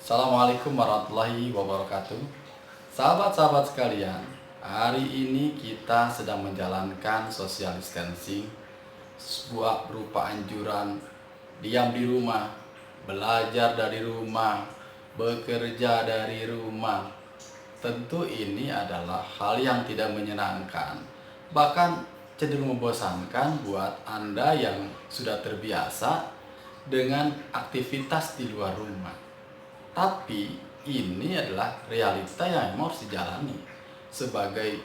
Assalamualaikum warahmatullahi wabarakatuh. Sahabat-sahabat sekalian, hari ini kita sedang menjalankan social distancing, sebuah berupa anjuran diam di rumah, belajar dari rumah, bekerja dari rumah. Tentu ini adalah hal yang tidak menyenangkan, bahkan cenderung membosankan buat Anda yang sudah terbiasa dengan aktivitas di luar rumah. Tapi ini adalah realita yang memang harus dijalani sebagai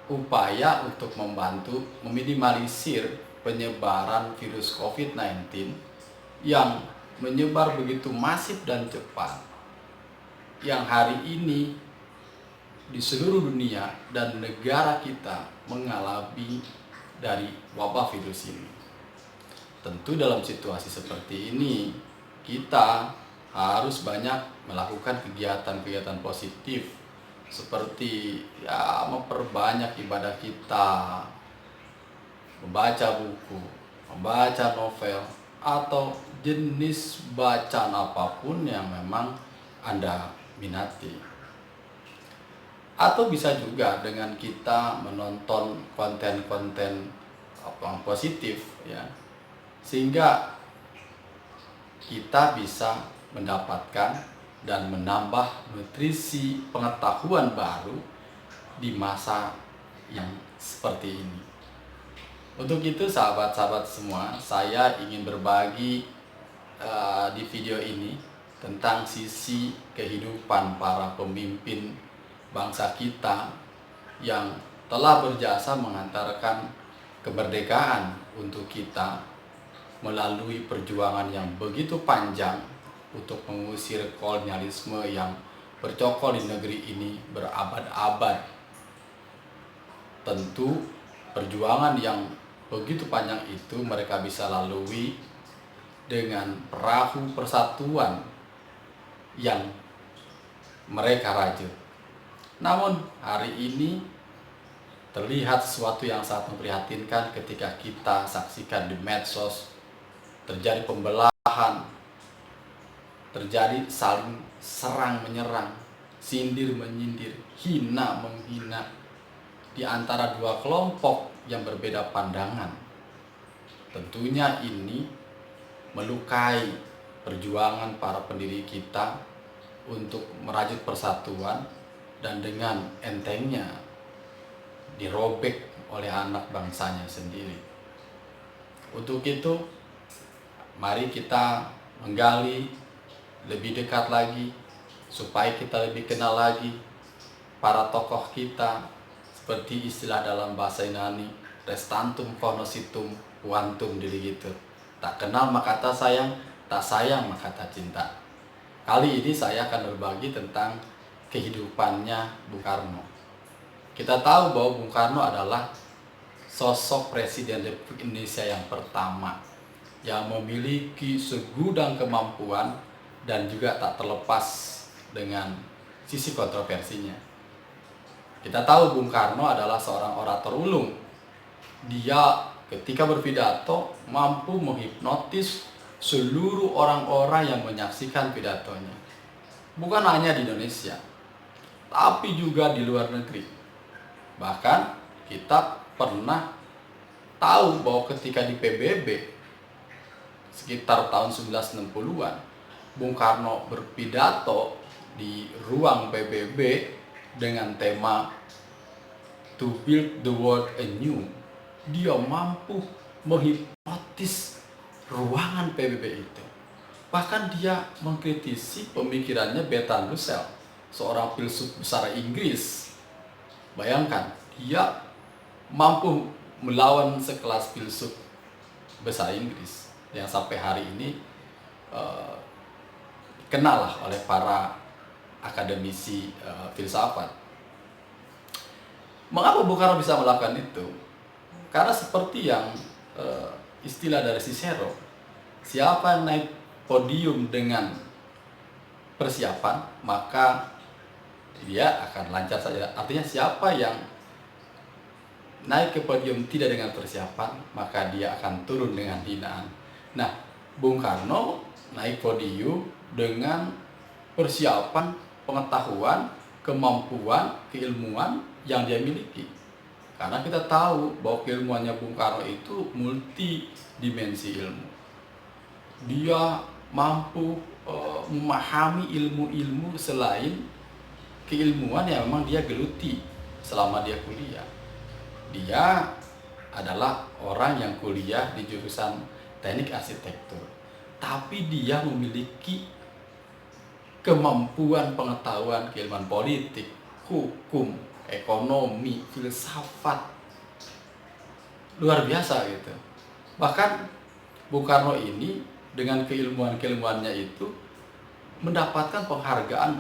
upaya untuk membantu meminimalisir penyebaran virus COVID-19 yang menyebar begitu masif dan cepat, yang hari ini di seluruh dunia dan negara kita mengalami dari wabah virus ini. Tentu dalam situasi seperti ini kita harus banyak melakukan kegiatan-kegiatan positif seperti memperbanyak ibadah kita, membaca buku, membaca novel, atau jenis bacaan apapun yang memang Anda minati. Atau bisa juga dengan kita menonton konten-konten positif ya, sehingga kita bisa mendapatkan dan menambah nutrisi pengetahuan baru di masa yang seperti ini. Untuk itu sahabat-sahabat semua, saya ingin berbagi di video ini tentang sisi kehidupan para pemimpin bangsa kita yang telah berjasa mengantarkan kemerdekaan untuk kita melalui perjuangan yang begitu panjang untuk mengusir kolonialisme yang bercokol di negeri ini berabad-abad. Tentu perjuangan yang begitu panjang itu mereka bisa lalui dengan perahu persatuan yang mereka rajut. Namun hari ini terlihat sesuatu yang sangat memprihatinkan ketika kita saksikan di medsos terjadi pembelahan, terjadi saling serang menyerang, sindir menyindir, hina menghina di antara dua kelompok yang berbeda pandangan. Tentunya ini melukai perjuangan para pendiri kita untuk merajut persatuan dan dengan entengnya dirobek oleh anak bangsanya sendiri. Untuk itu, mari kita menggali lebih dekat lagi supaya kita lebih kenal lagi para tokoh kita, seperti istilah dalam bahasa Yunani, res tantum cognoscitum quantum diri gitu. Tak kenal maka tak sayang, tak sayang maka tak cinta. Kali ini saya akan berbagi tentang kehidupannya Bung Karno. Kita tahu bahwa Bung Karno adalah sosok Presiden Republik Indonesia yang pertama yang memiliki segudang kemampuan dan juga tak terlepas dengan sisi kontroversinya. Kita tahu Bung Karno adalah seorang orator ulung. Dia ketika berpidato mampu menghipnotis seluruh orang-orang yang menyaksikan pidatonya. Bukan hanya di Indonesia, tapi juga di luar negeri. Bahkan kita pernah tahu bahwa ketika di PBB sekitar tahun 1960-an, Bung Karno berpidato di ruang PBB dengan tema To Build the World Anew. Dia mampu menghipnotis ruangan PBB itu. Bahkan dia mengkritisi pemikirannya Bertrand Russell, seorang filsuf besar Inggris. Bayangkan, dia mampu melawan sekelas filsuf besar Inggris yang sampai hari ini dikenal oleh para akademisi filsafat. Mengapa Bung Karno bisa melakukan itu? Karena seperti yang istilah dari Cicero, siapa yang naik podium dengan persiapan, maka dia akan lancar saja. Artinya siapa yang naik ke podium tidak dengan persiapan, maka dia akan turun dengan hinaan. Nah, Bung Karno naik podium dengan persiapan, pengetahuan, kemampuan, keilmuan yang dia miliki. Karena kita tahu bahwa keilmuannya Bung Karno itu multidimensi ilmu. Dia mampu memahami ilmu-ilmu selain keilmuan yang memang dia geluti selama dia kuliah. Dia adalah orang yang kuliah di jurusan teknik arsitektur, tapi dia memiliki kemampuan pengetahuan keilmuan politik, hukum, ekonomi, filsafat, luar biasa gitu. Bahkan Bung Karno ini dengan keilmuannya itu mendapatkan penghargaan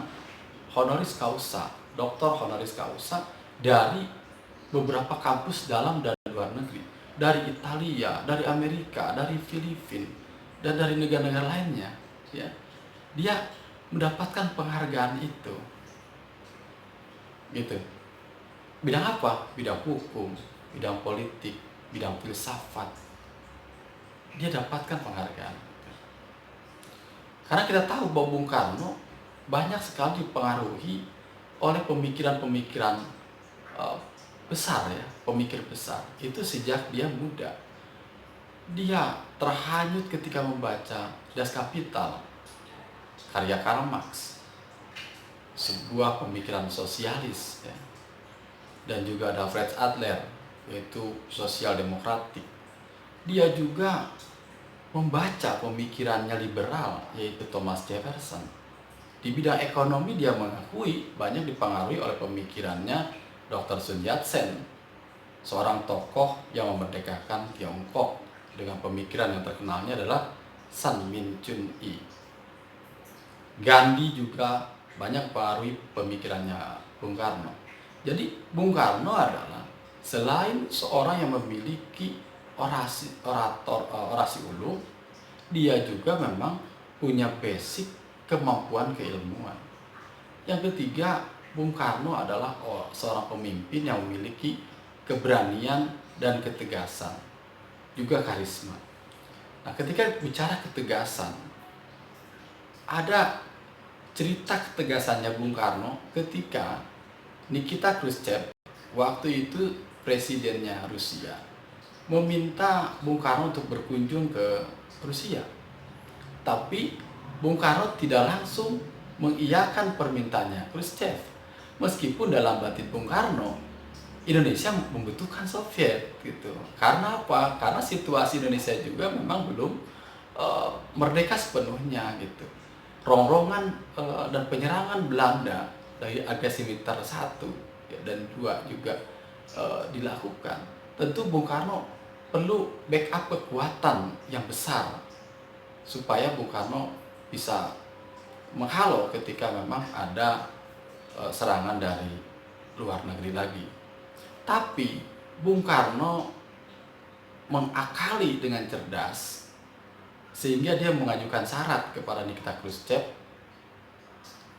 honoris causa, doktor honoris causa dari beberapa kampus dalam dan luar negeri, dari Italia, dari Amerika, dari Filipina, dan dari negara-negara lainnya. Ya, dia mendapatkan penghargaan itu. Gitu. Bidang apa? Bidang hukum, bidang politik, bidang filsafat. Dia dapatkan penghargaan. Karena kita tahu bahwa Bung Karno banyak sekali dipengaruhi oleh pemikiran-pemikiran besar ya, pemikir besar. Itu sejak dia muda. Dia terhanyut ketika membaca Das Kapital karya Karl Marx, sebuah pemikiran sosialis ya. Dan juga ada Fritz Adler, yaitu sosial demokratik. Dia juga membaca pemikirannya liberal, yaitu Thomas Jefferson. Di bidang ekonomi dia mengakui banyak dipengaruhi oleh pemikirannya Dr. Sun Yat-sen, seorang tokoh yang memerdekakan Tiongkok dengan pemikiran yang terkenalnya adalah San Min Chun I. Gandhi juga banyak mempengaruhi pemikirannya Bung Karno. Jadi Bung Karno adalah selain seorang yang memiliki orasi ulung, dia juga memang punya basic kemampuan keilmuan. Yang ketiga, Bung Karno adalah seorang pemimpin yang memiliki keberanian dan ketegasan, juga karisma. Nah, ketika bicara ketegasan, ada cerita ketegasannya Bung Karno ketika Nikita Khrushchev, waktu itu presidennya Rusia, meminta Bung Karno untuk berkunjung ke Rusia. Tapi Bung Karno tidak langsung mengiyakan permintaannya Khrushchev. Meskipun dalam batin Bung Karno, Indonesia membutuhkan Soviet gitu. Karena apa? Karena situasi Indonesia juga memang belum merdeka sepenuhnya gitu. Rongrongan dan penyerangan Belanda dari agresi militer 1 dan 2 juga dilakukan. Tentu Bung Karno perlu backup kekuatan yang besar supaya Bung Karno bisa menghalau ketika memang ada serangan dari luar negeri lagi. Tapi Bung Karno mengakali dengan cerdas sehingga dia mengajukan syarat kepada Nikita Khrushchev.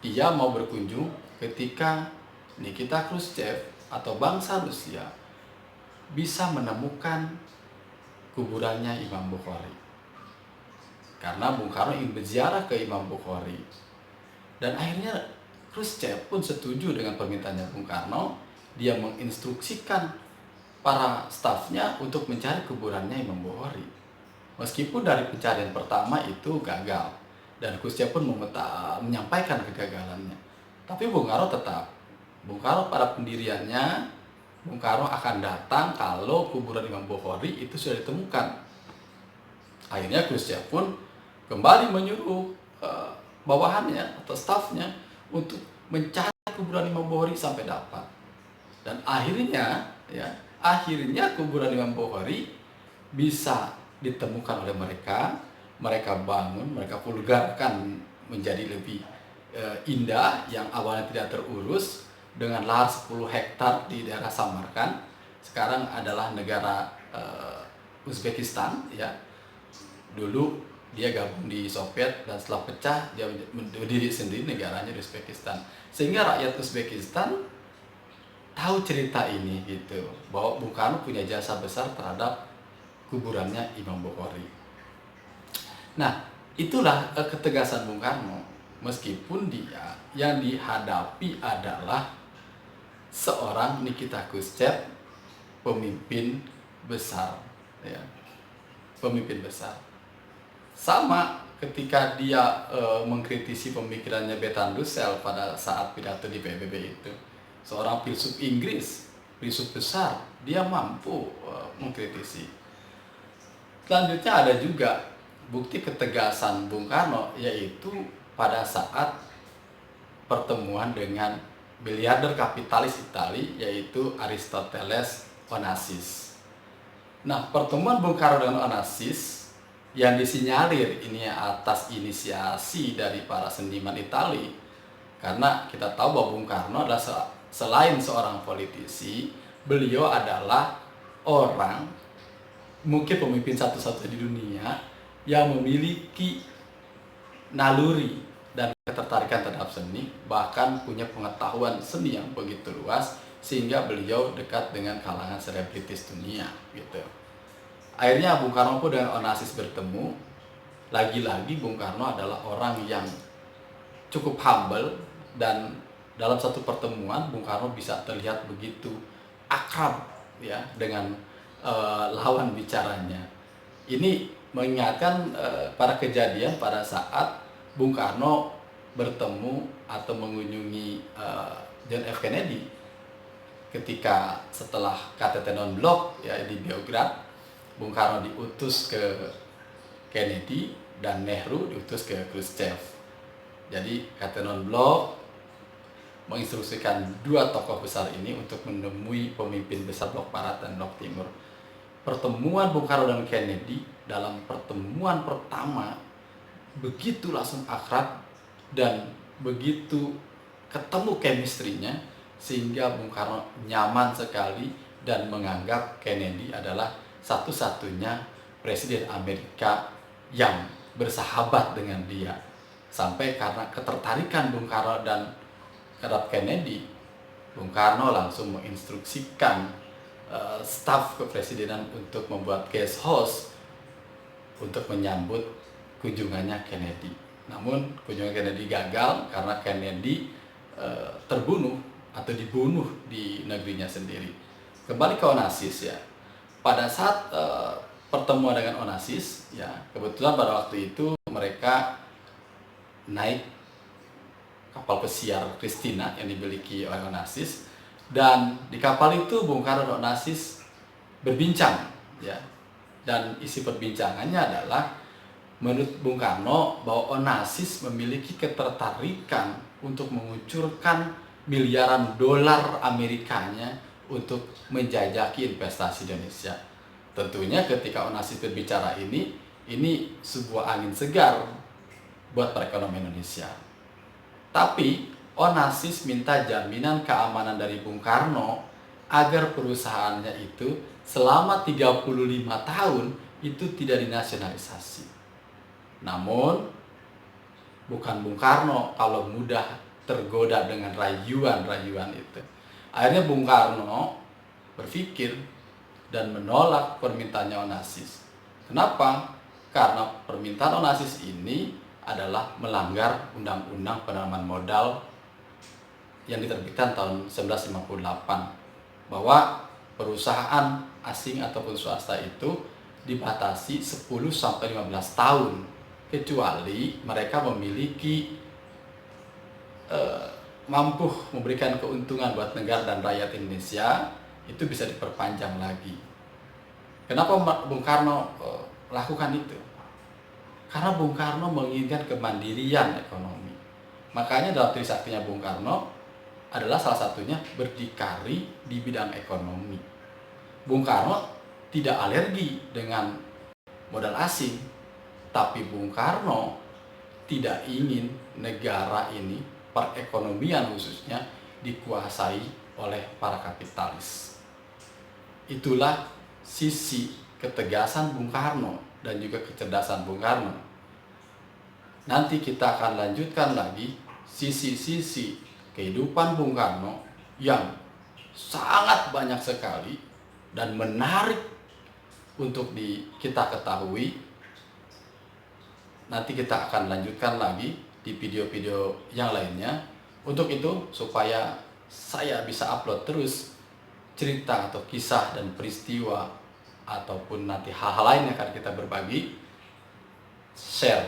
Dia mau berkunjung ketika Nikita Khrushchev atau bangsa Rusia bisa menemukan kuburannya Imam Bukhari. Karena Bung Karno ingin berziarah ke Imam Bukhari. Dan akhirnya Khrushchev pun setuju dengan permintaannya Bung Karno. Dia menginstruksikan para stafnya untuk mencari kuburannya Imam Bukhari. Meskipun dari pencarian pertama itu gagal, dan Khrushchev pun menyampaikan kegagalannya. Tapi Bung Karno tetap, Bung Karno pada pendiriannya, Bung Karno akan datang kalau kuburan Imam Bukhari itu sudah ditemukan. Akhirnya Khrushchev pun kembali menyuruh bawahannya atau stafnya untuk mencari kuburan Imam Bukhari sampai dapat. Dan akhirnya kuburan Imam Bukhari bisa ditemukan oleh mereka. Mereka bangun, mereka vulgarkan menjadi lebih indah, yang awalnya tidak terurus, dengan lahan 10 hektar di daerah Samarkand. Sekarang adalah negara Uzbekistan ya. Dulu dia gabung di Soviet dan setelah pecah dia berdiri sendiri negaranya di Uzbekistan. Sehingga rakyat Uzbekistan tahu cerita ini gitu, bahwa Bung Karno punya jasa besar terhadap kuburannya Imam Bukhari. Nah, itulah ketegasan Bung Karno. meskipun dia yang dihadapi adalah seorang Nikita Khrushchev, pemimpin besar, ya, pemimpin besar. Sama ketika dia mengkritisi pemikirannya Bertrand Russell pada saat pidato di PBB itu, seorang filsuf Inggris, filsuf besar, dia mampu mengkritisi. Selanjutnya ada juga bukti ketegasan Bung Karno, yaitu pada saat pertemuan dengan miliarder kapitalis Itali, yaitu Aristoteles Onassis. Nah, pertemuan Bung Karno dengan Onassis yang disinyalir ini atas inisiasi dari para seniman Itali, karena kita tahu bahwa Bung Karno adalah selain seorang politisi, beliau adalah orang, mungkin pemimpin satu-satunya di dunia yang memiliki naluri dan ketertarikan terhadap seni, bahkan punya pengetahuan seni yang begitu luas, sehingga beliau dekat dengan kalangan selebritis dunia gitu. Akhirnya Bung Karno pun dengan Onassis bertemu. Lagi-lagi Bung Karno adalah orang yang cukup humble, dan dalam satu pertemuan Bung Karno bisa terlihat begitu akrab ya dengan lawan bicaranya. Ini mengingatkan pada kejadian pada saat Bung Karno bertemu atau mengunjungi John F. Kennedy ketika setelah KTT non-blok ya di Beograd. Bung Karno diutus ke Kennedy dan Nehru diutus ke Khrushchev. Jadi KTT non-blok menginstruksikan dua tokoh besar ini untuk menemui pemimpin besar blok barat dan blok timur. Pertemuan Bung Karno dan Kennedy dalam pertemuan pertama begitu langsung akrab dan begitu ketemu chemistry-nya, sehingga Bung Karno nyaman sekali dan menganggap Kennedy adalah satu-satunya presiden Amerika yang bersahabat dengan dia. Sampai karena ketertarikan Bung Karno dan terhadap Kennedy, Bung Karno langsung menginstruksikan staf kepresidenan untuk membuat guest house untuk menyambut kunjungannya Kennedy. Namun kunjungan Kennedy gagal karena Kennedy terbunuh atau dibunuh di negerinya sendiri. Kembali ke Onassis ya. Pada saat pertemuan dengan Onassis ya, kebetulan pada waktu itu mereka naik kapal pesiar Christina yang dimiliki oleh Onassis, dan di kapal itu Bung Karno dan Onassis berbincang ya. Dan isi perbincangannya adalah menurut Bung Karno bahwa Onassis memiliki ketertarikan untuk mengucurkan miliaran dolar Amerikanya untuk menjajaki investasi Indonesia. Tentunya ketika Onassis berbicara ini sebuah angin segar buat perekonomian Indonesia. Tapi Onassis minta jaminan keamanan dari Bung Karno agar perusahaannya itu selama 35 tahun itu tidak dinasionalisasi. Namun bukan Bung Karno kalau mudah tergoda dengan rayuan-rayuan itu. Akhirnya Bung Karno berpikir dan menolak permintaannya Onassis. Kenapa? Karena permintaan Onassis ini adalah melanggar Undang-Undang Penanaman Modal yang diterbitkan tahun 1958, bahwa perusahaan asing ataupun swasta itu dibatasi 10-15 tahun kecuali mereka memiliki mampu memberikan keuntungan buat negara dan rakyat Indonesia, itu bisa diperpanjang lagi. Kenapa Bung Karno lakukan itu? Karena Bung Karno menginginkan kemandirian ekonomi. Makanya dalam trisaktinya Bung Karno adalah salah satunya berdikari di bidang ekonomi. Bung Karno tidak alergi dengan modal asing, tapi Bung Karno tidak ingin negara ini, perekonomian khususnya, dikuasai oleh para kapitalis. Itulah sisi ketegasan Bung Karno dan juga kecerdasan Bung Karno. Nanti kita akan lanjutkan lagi sisi-sisi kehidupan Bung Karno yang sangat banyak sekali dan menarik untuk kita ketahui. Nanti kita akan lanjutkan lagi di video-video yang lainnya. Untuk itu, supaya saya bisa upload terus cerita atau kisah dan peristiwa ataupun nanti hal-hal lain yang akan kita berbagi, share,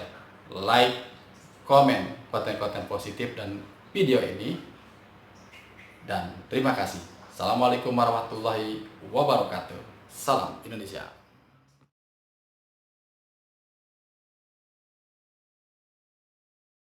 like, komen konten-konten positif dan video ini. Dan terima kasih. Assalamualaikum warahmatullahi wabarakatuh. Salam Indonesia.